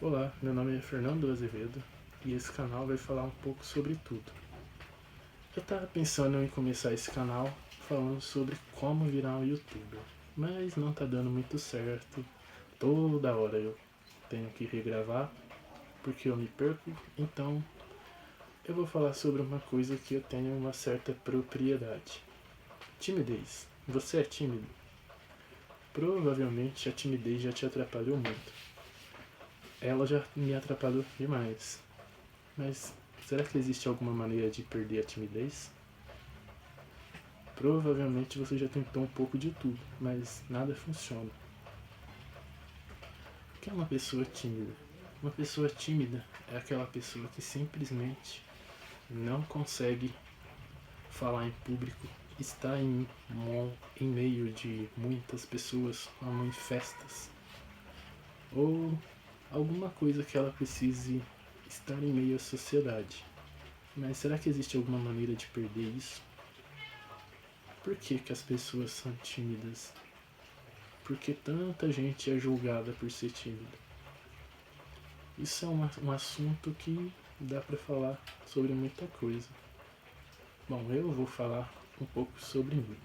Olá, meu nome é Fernando Azevedo e esse canal vai falar um pouco sobre tudo. Eu tava pensando em começar esse canal falando sobre como virar um youtuber, mas não tá dando muito certo. Toda hora eu tenho que regravar porque eu me perco, então eu vou falar sobre uma coisa que eu tenho uma certa propriedade. Timidez. Você é tímido? Provavelmente a timidez já te atrapalhou muito. Ela já me atrapalhou demais. Mas será que existe alguma maneira de perder a timidez? Provavelmente você já tentou um pouco de tudo, mas nada funciona. O que é uma pessoa tímida? Uma pessoa tímida é aquela pessoa que simplesmente não consegue falar em público, está em meio de muitas pessoas, como em festas, ou alguma coisa que ela precise estar em meio à sociedade. Mas será que existe alguma maneira de perder isso? Por que, que as pessoas são tímidas? Por que tanta gente é julgada por ser tímida? Isso é um assunto que dá para falar sobre muita coisa. Bom, eu vou falar um pouco sobre mim.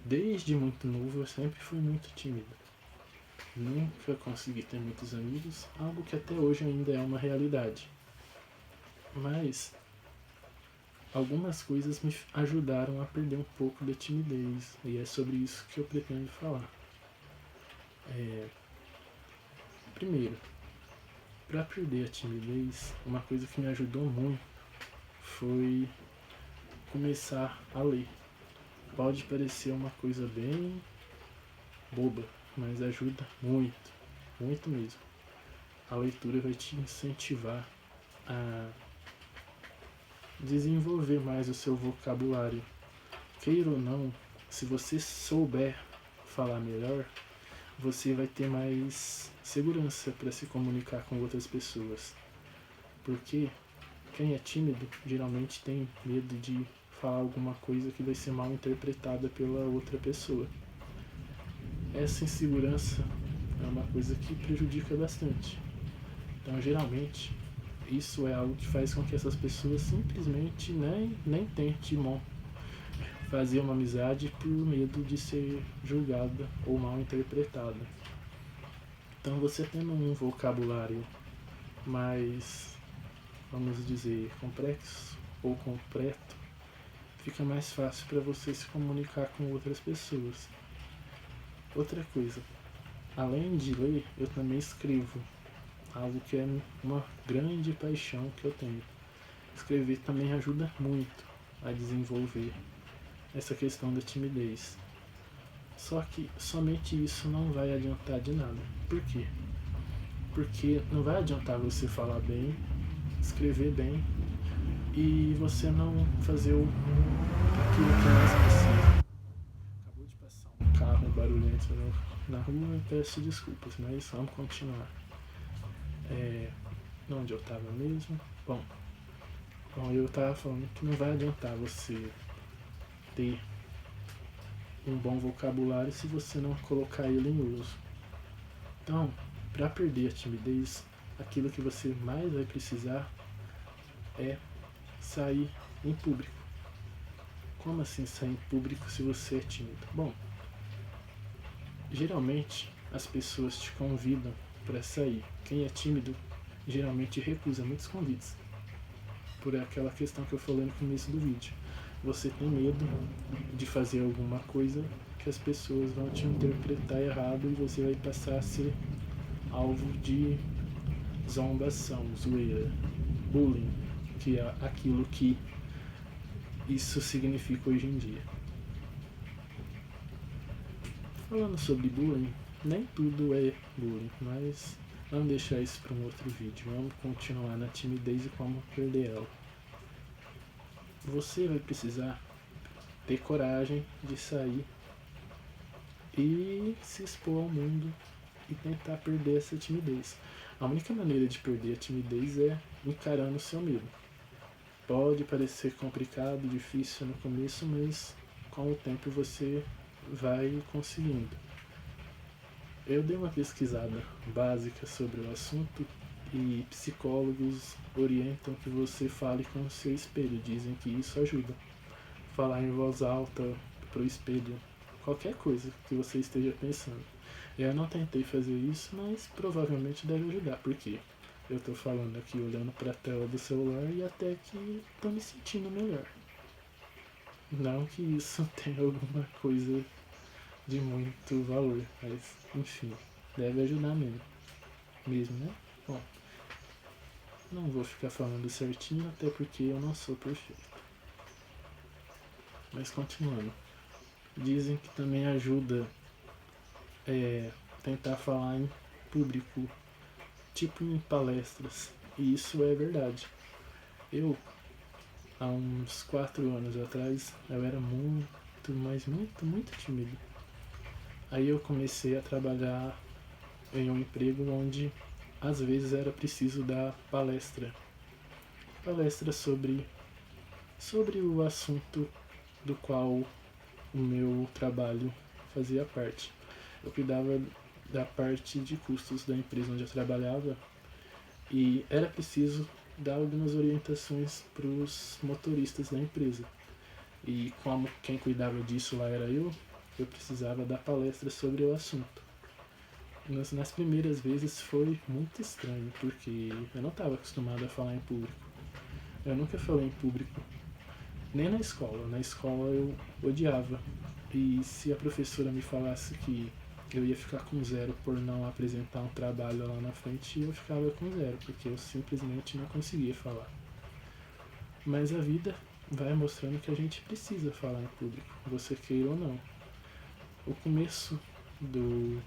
Desde muito novo eu sempre fui muito tímido. Nunca consegui ter muitos amigos, algo que até hoje ainda é uma realidade. Mas algumas coisas me ajudaram a perder um pouco da timidez e é sobre isso que eu pretendo falar. Primeiro, para perder a timidez, uma coisa que me ajudou muito foi começar a ler. Pode parecer uma coisa bem boba, mas ajuda muito, muito mesmo. A leitura vai te incentivar a desenvolver mais o seu vocabulário. Queira ou não, se você souber falar melhor, você vai ter mais segurança para se comunicar com outras pessoas. Porque quem é tímido geralmente tem medo de falar alguma coisa que vai ser mal interpretada pela outra pessoa. Essa insegurança é uma coisa que prejudica bastante. Então, geralmente, isso é algo que faz com que essas pessoas simplesmente nem tentem fazer uma amizade por medo de ser julgada ou mal interpretada. Então, você tendo um vocabulário mais, vamos dizer, complexo ou completo, fica mais fácil para você se comunicar com outras pessoas. Outra coisa, além de ler, eu também escrevo, algo que é uma grande paixão que eu tenho. Escrever também ajuda muito a desenvolver essa questão da timidez. Só que somente isso não vai adiantar de nada. Por quê? Porque não vai adiantar você falar bem, escrever bem e você não fazer aquilo que é mais precisa. Acabou de passar um carro barulhento na rua, eu peço desculpas, mas vamos continuar. Onde eu estava mesmo? Bom, eu estava falando que não vai adiantar você ter um bom vocabulário se você não colocar ele em uso. Então, para perder a timidez, aquilo que você mais vai precisar é sair em público. Como assim sair em público se você é tímido? Bom, geralmente as pessoas te convidam para sair. Quem é tímido geralmente recusa muitos convites. Por aquela questão que eu falei no começo do vídeo. Você tem medo de fazer alguma coisa que as pessoas vão te interpretar errado e você vai passar a ser alvo de zombação, zoeira, bullying, que é aquilo que isso significa hoje em dia. Falando sobre bullying, nem tudo é bullying, mas vamos deixar isso para um outro vídeo. Vamos continuar na timidez e como perder ela. Você vai precisar ter coragem de sair e se expor ao mundo e tentar perder essa timidez. A única maneira de perder a timidez é encarando o seu medo. Pode parecer complicado, difícil no começo, mas com o tempo você vai conseguindo. Eu dei uma pesquisada básica sobre o assunto e psicólogos orientam que você fale com o seu espelho, dizem que isso ajuda. Falar em voz alta pro espelho, qualquer coisa que você esteja pensando. Eu não tentei fazer isso, mas provavelmente deve ajudar, porque eu tô falando aqui olhando para a tela do celular e até que tô me sentindo melhor. Não que isso tenha alguma coisa de muito valor, mas enfim, deve ajudar mesmo, né? Bom, não vou ficar falando certinho, até porque eu não sou perfeito. Mas continuando, dizem que também ajuda tentar falar em público, tipo em palestras, e isso é verdade. Eu, há uns 4 anos atrás, eu era muito, mas muito tímido. Aí eu comecei a trabalhar em um emprego onde às vezes era preciso dar palestra sobre o assunto do qual o meu trabalho fazia parte. Eu cuidava da parte de custos da empresa onde eu trabalhava e era preciso dar algumas orientações para os motoristas da empresa. E como quem cuidava disso lá era eu precisava dar palestra sobre o assunto. Nas primeiras vezes foi muito estranho, porque eu não estava acostumado a falar em público. Eu nunca falei em público, nem na escola. Na escola eu odiava. E se a professora me falasse que eu ia ficar com 0 por não apresentar um trabalho lá na frente, eu ficava com 0, porque eu simplesmente não conseguia falar. Mas a vida vai mostrando que a gente precisa falar em público, você queira ou não. O começo do,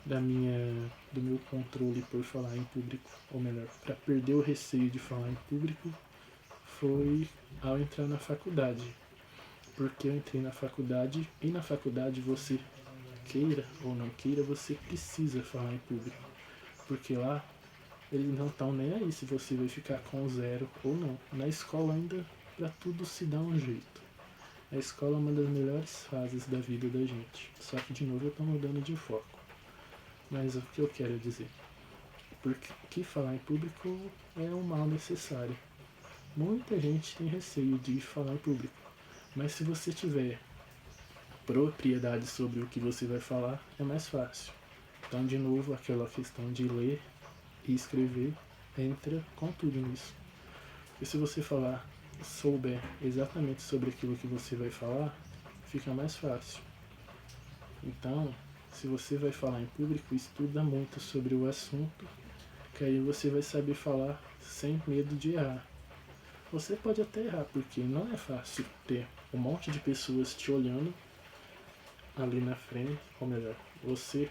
do meu controle por falar em público, ou melhor, para perder o receio de falar em público, foi ao entrar na faculdade. Porque eu entrei na faculdade e na faculdade você queira ou não queira, você precisa falar em público. Porque lá eles não estão nem aí se você vai ficar com 0 ou não. Na escola ainda para tudo se dá um jeito. A escola é uma das melhores fases da vida da gente. Só que de novo eu estou mudando de foco. Mas o que eu quero dizer? Porque falar em público é um mal necessário. Muita gente tem receio de falar em público. Mas se você tiver propriedade sobre o que você vai falar, é mais fácil. Então, de novo, aquela questão de ler e escrever entra com tudo nisso. E se você souber exatamente sobre aquilo que você vai falar, fica mais fácil. Então, se você vai falar em público, estuda muito sobre o assunto, que aí você vai saber falar sem medo de errar. Você pode até errar, porque não é fácil ter um monte de pessoas te olhando ali na frente, ou melhor, você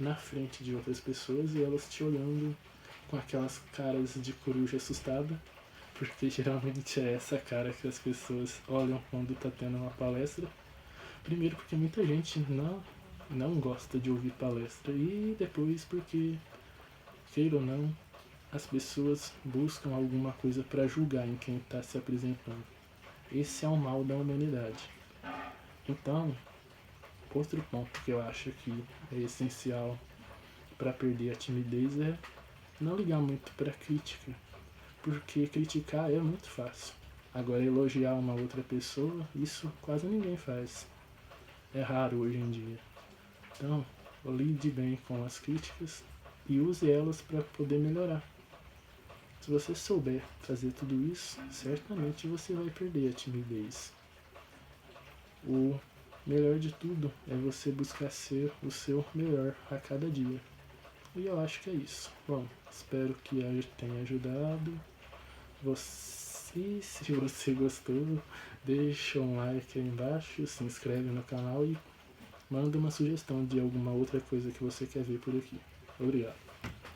na frente de outras pessoas e elas te olhando com aquelas caras de coruja assustada, porque geralmente é essa cara que as pessoas olham quando tá tendo uma palestra. Primeiro porque muita gente não gosta de ouvir palestra, e depois porque, queira ou não, as pessoas buscam alguma coisa para julgar em quem está se apresentando. Esse é o mal da humanidade. Então, outro ponto que eu acho que é essencial para perder a timidez é não ligar muito para crítica, porque criticar é muito fácil. Agora, elogiar uma outra pessoa, isso quase ninguém faz. É raro hoje em dia. Então, lide bem com as críticas e use elas para poder melhorar. Se você souber fazer tudo isso, certamente você vai perder a timidez. O melhor de tudo é você buscar ser o seu melhor a cada dia. E eu acho que é isso. Bom, espero que tenha ajudado. Se você gostou, deixa um like aí embaixo, se inscreve no canal e manda uma sugestão de alguma outra coisa que você quer ver por aqui. Obrigado.